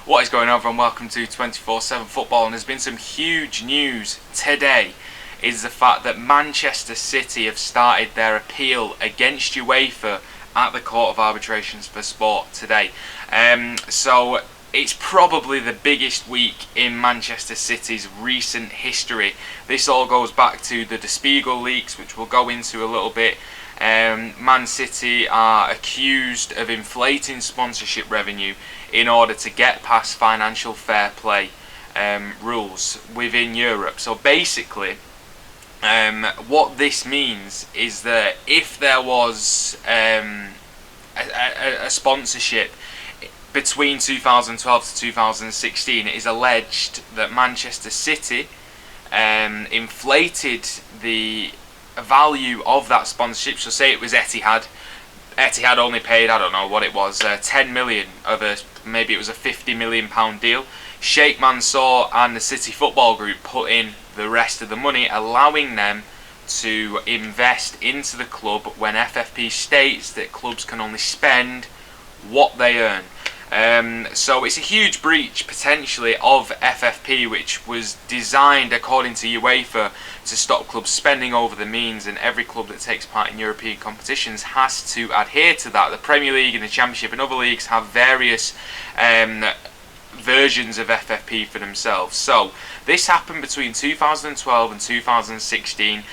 What is going on, everyone? Welcome to 24/7 Football, and there's been some huge news today. Is the fact that Manchester City have started their appeal against UEFA at the Court of Arbitrations for Sport today. So it's probably the biggest week in Manchester City's recent history. This all goes back to the Der Spiegel leaks, which we'll go into a little bit. Man City are accused of inflating sponsorship revenue in order to get past financial fair play rules within Europe. So basically, what this means is that if there was a sponsorship between 2012 to 2016, it is alleged that Manchester City inflated the value of that sponsorship. So say it was Etihad. Etihad only paid, I don't know what it was, 10 million of maybe it was a 50 million pound deal. Sheikh Mansour and the City Football Group put in the rest of the money, allowing them to invest into the club when FFP states that clubs can only spend what they earn. So it's a huge breach potentially of FFP, which was designed according to UEFA to stop clubs spending over the means, and every club that takes part in European competitions has to adhere to that. The Premier League and the Championship and other leagues have various versions of FFP for themselves. So this happened between 2012 and 2016.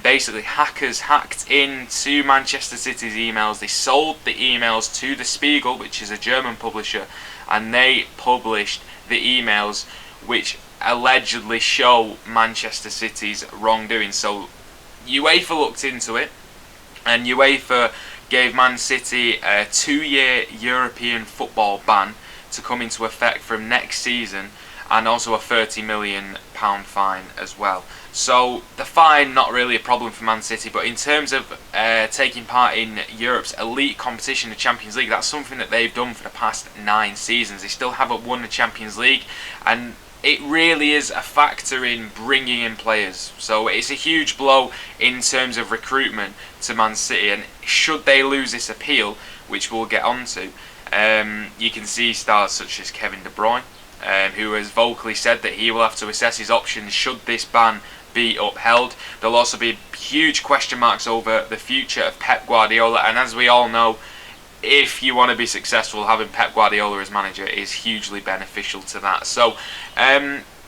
Basically, hackers hacked into Manchester City's emails. They sold the emails to Der Spiegel, which is a German publisher, and they published the emails which allegedly show Manchester City's wrongdoing. So UEFA looked into it, and UEFA gave Man City a 2-year European football ban to come into effect from next season, and also a £30 million fine as well. So the fine, not really a problem for Man City, but in terms of taking part in Europe's elite competition, the Champions League, that's something that they've done for the past 9 seasons. They still haven't won the Champions League, and it really is a factor in bringing in players. So it's a huge blow in terms of recruitment to Man City, and should they lose this appeal, which we'll get onto, you can see stars such as Kevin De Bruyne, who has vocally said that he will have to assess his options should this ban be upheld. There'll also be huge question marks over the future of Pep Guardiola, and as we all know, if you want to be successful, having Pep Guardiola as manager is hugely beneficial to that. So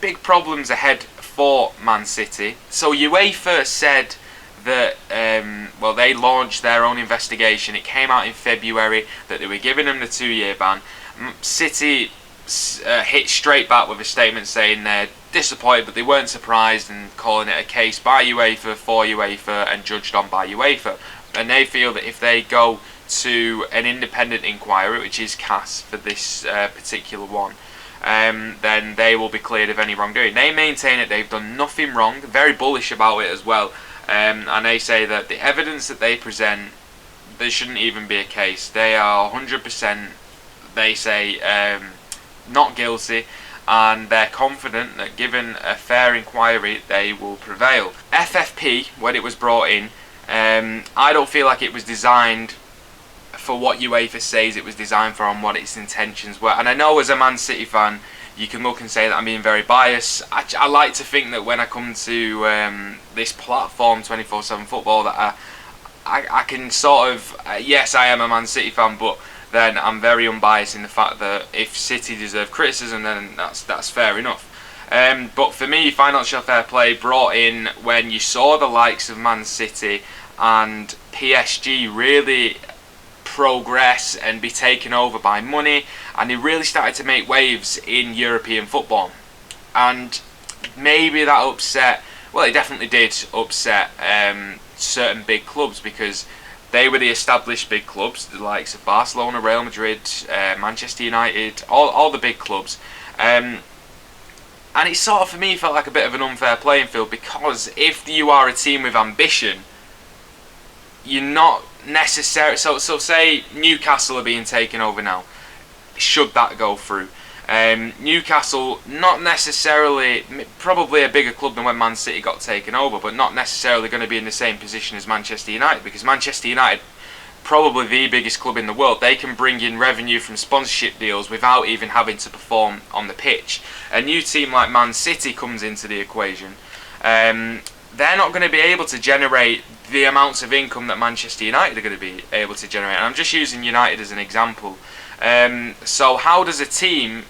big problems ahead for Man City. So UEFA said that they launched their own investigation. It came out in February that they were giving them the 2-year ban. City hit straight back with a statement saying they're disappointed, but they weren't surprised, and calling it a case by UEFA for UEFA and judged on by UEFA. And they feel that if they go to an independent inquiry, which is CAS for this particular one, then they will be cleared of any wrongdoing. They maintain that they've done nothing wrong, very bullish about it as well. And they say that the evidence that they present, there shouldn't even be a case. They are 100%, they say, not guilty, and they're confident that given a fair inquiry, they will prevail. FFP, when it was brought in, I don't feel like it was designed for what UEFA says it was designed for and what its intentions were. And I know as a Man City fan, you can look and say that I'm being very biased. I like to think that when I come to this platform, 24/7 Football, that I can sort of, yes, I am a Man City fan, but then I'm very unbiased in the fact that if City deserve criticism, then that's fair enough. But for me, financial fair play brought in when you saw the likes of Man City and PSG really progress and be taken over by money, and they really started to make waves in European football. And maybe that upset, well, it definitely did upset certain big clubs, because they were the established big clubs, the likes of Barcelona, Real Madrid, Manchester United, all the big clubs. And it sort of, for me, felt like a bit of an unfair playing field, because if you are a team with ambition, you're not necessarily... So say Newcastle are being taken over now. Should that go through? Newcastle, not necessarily, probably a bigger club than when Man City got taken over, but not necessarily going to be in the same position as Manchester United, because Manchester United probably the biggest club in the world, they can bring in revenue from sponsorship deals without even having to perform on the pitch. A new team like Man City comes into the equation. They're not going to be able to generate the amounts of income that Manchester United are going to be able to generate. And I'm just using United as an example. So how does a team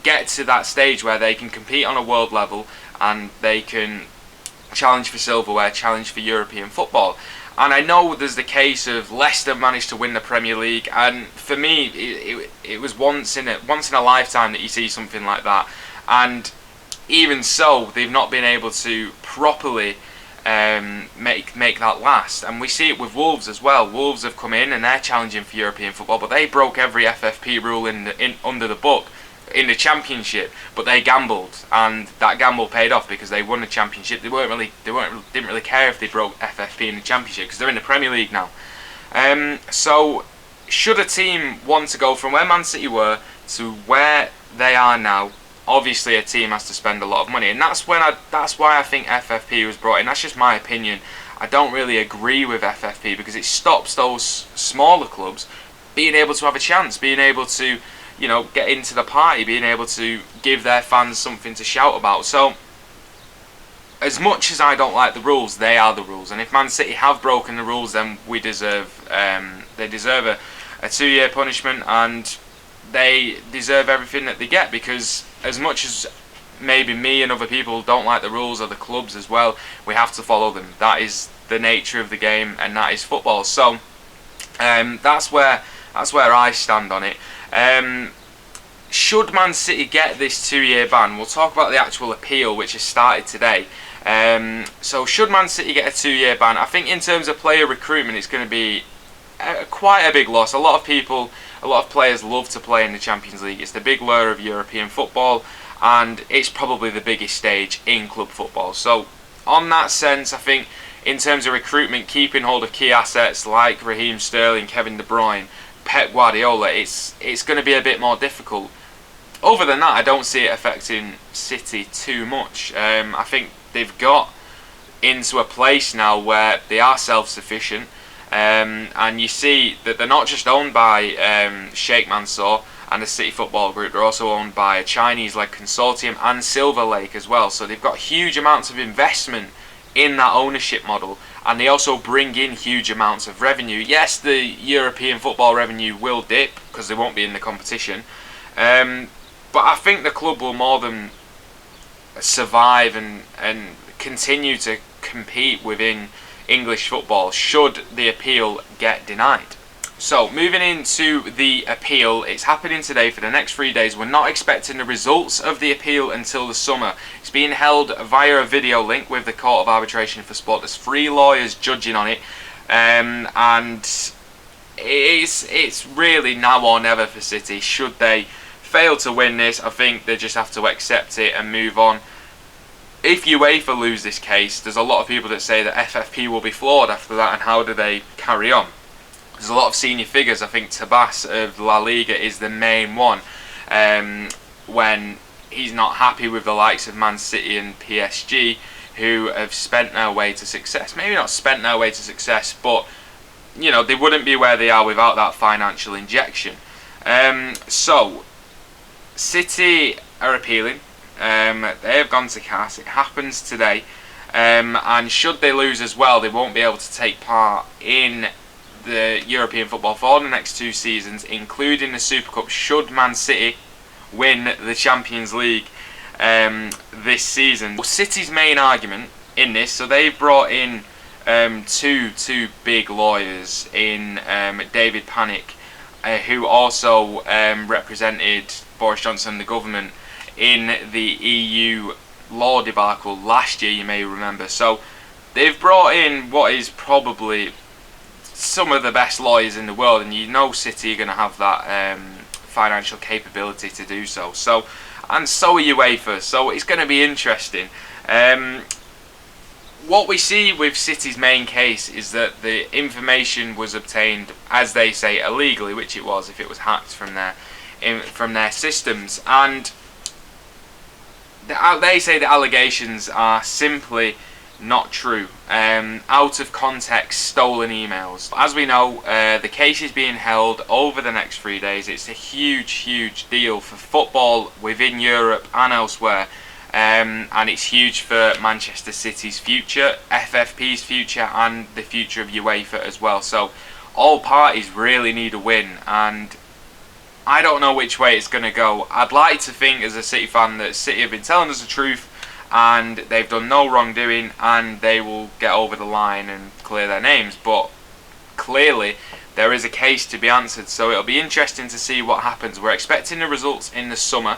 get to that stage where they can compete on a world level and they can challenge for silverware, challenge for European football? And I know there's the case of Leicester managed to win the Premier League, and for me, it was once in a lifetime that you see something like that. And even so, they've not been able to properly make that last. And we see it with Wolves as well. Wolves have come in and they're challenging for European football, but they broke every FFP rule under the book in the Championship, but they gambled, and that gamble paid off because they won the Championship. Didn't really care if they broke FFP in the Championship because they're in the Premier League now. So should a team want to go from where Man City were to where they are now, obviously a team has to spend a lot of money, and that's why I think FFP was brought in. That's just my opinion. I don't really agree with FFP because it stops those smaller clubs being able to have a chance, being able to, you know, get into the party, being able to give their fans something to shout about. So as much as I don't like the rules, they are the rules, and if Man City have broken the rules, then they deserve a 2-year punishment, and they deserve everything that they get, because as much as maybe me and other people don't like the rules of the clubs as well, we have to follow them. That is the nature of the game, and that is football. So that's where I stand on it. Should Man City get this 2-year ban? We'll talk about the actual appeal, which has started today. So should Man City get a 2-year ban? I think in terms of player recruitment, it's going to be quite a big loss. A lot of players love to play in the Champions League. It's the big lure of European football, and it's probably the biggest stage in club football. So on that sense, I think in terms of recruitment, keeping hold of key assets like Raheem Sterling, Kevin De Bruyne, Pep Guardiola, it's going to be a bit more difficult. Other than that, I don't see it affecting City too much. I think they've got into a place now where they are self-sufficient, and you see that they're not just owned by Sheikh Mansour and the City Football Group, they're also owned by a Chinese-led consortium and Silver Lake as well. So they've got huge amounts of investment in that ownership model, and they also bring in huge amounts of revenue. Yes, the European football revenue will dip because they won't be in the competition, but I think the club will more than survive and continue to compete within English football should the appeal get denied. So moving into the appeal, it's happening today for the next 3 days. We're not expecting the results of the appeal until the summer. It's being held via a video link with the Court of Arbitration for Sport. There's 3 lawyers judging on it, and it's really now or never for City. Should they fail to win this, I think they just have to accept it and move on. If UEFA lose this case, there's a lot of people that say that FFP will be flawed after that, and how do they carry on? There's a lot of senior figures. I think Tabas of La Liga is the main one, when he's not happy with the likes of Man City and PSG, who have spent their way to success. Maybe not spent their way to success, but you know, they wouldn't be where they are without that financial injection. So City are appealing. They have gone to CAS. It happens today, and should they lose as well, they won't be able to take part in the European football for the next 2 seasons, including the Super Cup, should Man City win the Champions League this season. Well, City's main argument in this, so they've brought in two big lawyers in David Panic, who also represented Boris Johnson and the government in the EU law debacle last year, you may remember. So they've brought in what is probably some of the best lawyers in the world, and you know City are going to have that financial capability to do so. And so are UEFA, so it's going to be interesting. What we see with City's main case is that the information was obtained, as they say, illegally, which it was if it was hacked from their systems, and they say the allegations are simply not true. Out of context, stolen emails. As we know, the case is being held over the next 3 days. It's a huge deal for football within Europe and elsewhere. And it's huge for Manchester City's future, FFP's future, and the future of UEFA as well. So all parties really need a win, and I don't know which way it's going to go. I'd like to think, as a City fan, that City have been telling us the truth and they've done no wrongdoing and they will get over the line and clear their names. But clearly there is a case to be answered, so it'll be interesting to see what happens. We're expecting the results in the summer.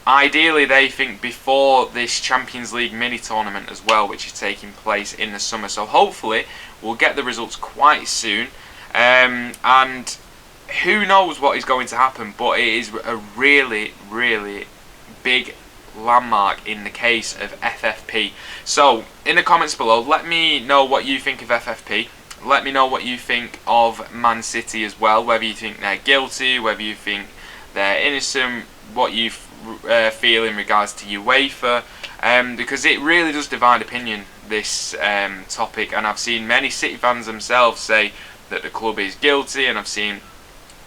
Ideally, they think before this Champions League mini tournament as well, which is taking place in the summer. So hopefully we'll get the results quite soon. And who knows what is going to happen, but it is a really big landmark in the case of FFP. So in the comments below, let me know what you think of FFP. Let me know what you think of Man City as well, whether you think they're guilty, whether you think they're innocent, what you feel in regards to UEFA, because it really does divide opinion, this topic, and I've seen many City fans themselves say that the club is guilty, and I've seen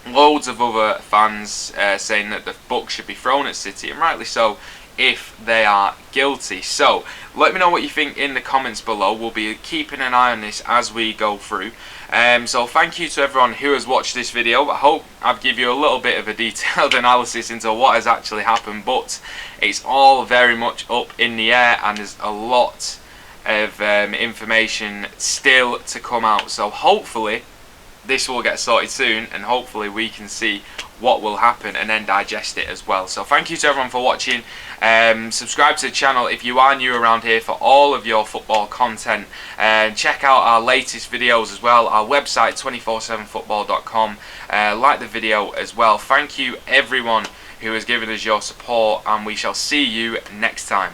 loads of other fans saying that the book should be thrown at City, and rightly so, if they are guilty. So let me know what you think in the comments below. We'll be keeping an eye on this as we go through. So thank you to everyone who has watched this video. I hope I've given you a little bit of a detailed analysis into what has actually happened, but it's all very much up in the air and there's a lot of information still to come out. So hopefully this will get sorted soon, and hopefully we can see what will happen and then digest it as well. So thank you to everyone for watching. Subscribe to the channel if you are new around here for all of your football content, and check out our latest videos as well, our website 247football.com. Like the video as well. Thank you everyone who has given us your support, and we shall see you next time.